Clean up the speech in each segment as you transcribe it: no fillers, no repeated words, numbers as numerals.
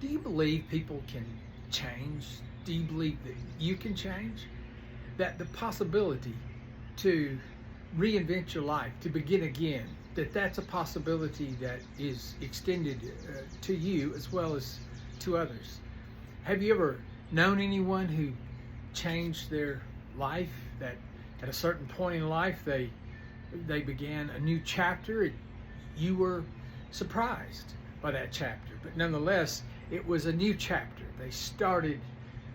Do you believe people can change? Do you believe that you can change? That the possibility to reinvent your life, to begin again, that's a possibility that is extended to you as well as to others. Have you ever known anyone who changed their life, that at a certain point in life they began a new chapter? You were surprised by that chapter, but nonetheless it was a new chapter. They started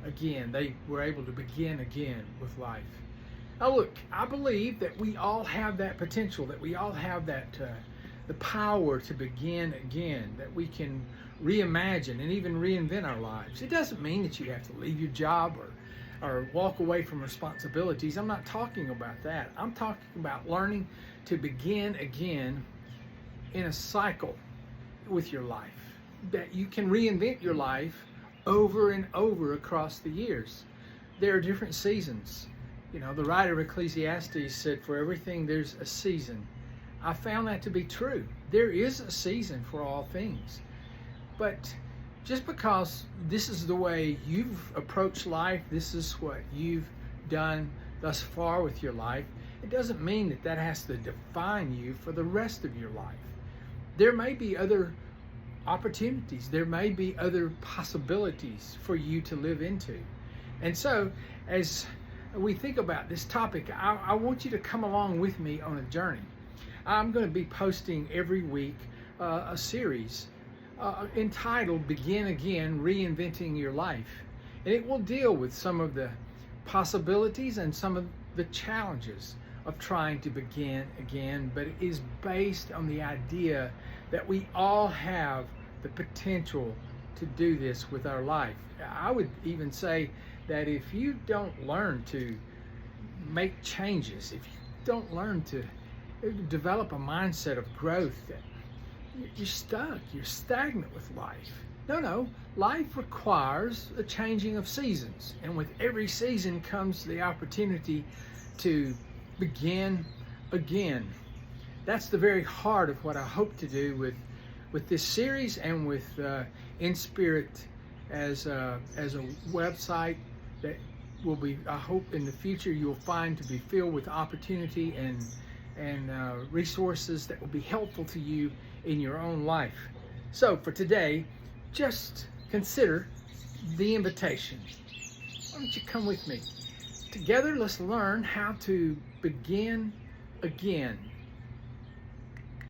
again. They were able to begin again with life. Now look, I believe that we all have that potential, that we all have that the power to begin again, that we can reimagine and even reinvent our lives. It doesn't mean that you have to leave your job or walk away from responsibilities. I'm not talking about that. I'm talking about learning to begin again in a cycle with your life, that you can reinvent your life over and over across the years. There are different seasons. You know, the writer of Ecclesiastes said, for everything there's a season. I found that to be true. There is a season for all things. But just because this is the way you've approached life, this is what you've done thus far with your life, it doesn't mean that that has to define you for the rest of your life. There may be other opportunities. There may be other possibilities for you to live into. And so, as we think about this topic, I want you to come along with me on a journey. I'm going to be posting every week a series entitled Begin Again, Reinventing Your Life. And it will deal with some of the possibilities and some of the challenges of trying to begin again, but it is based on the idea that we all have the potential to do this with our life. I would even say that if you don't learn to make changes, if you don't learn to develop a mindset of growth, that you're stuck, you're stagnant with life. No, life requires a changing of seasons, and with every season comes the opportunity to begin again. That's the very heart of what I hope to do with this series and with In Spirit as a website that will be, I hope in the future you'll find to be filled with opportunity and resources that will be helpful to you in your own life. So for today, just consider the invitation. Why don't you come with me? Together, let's learn how to begin again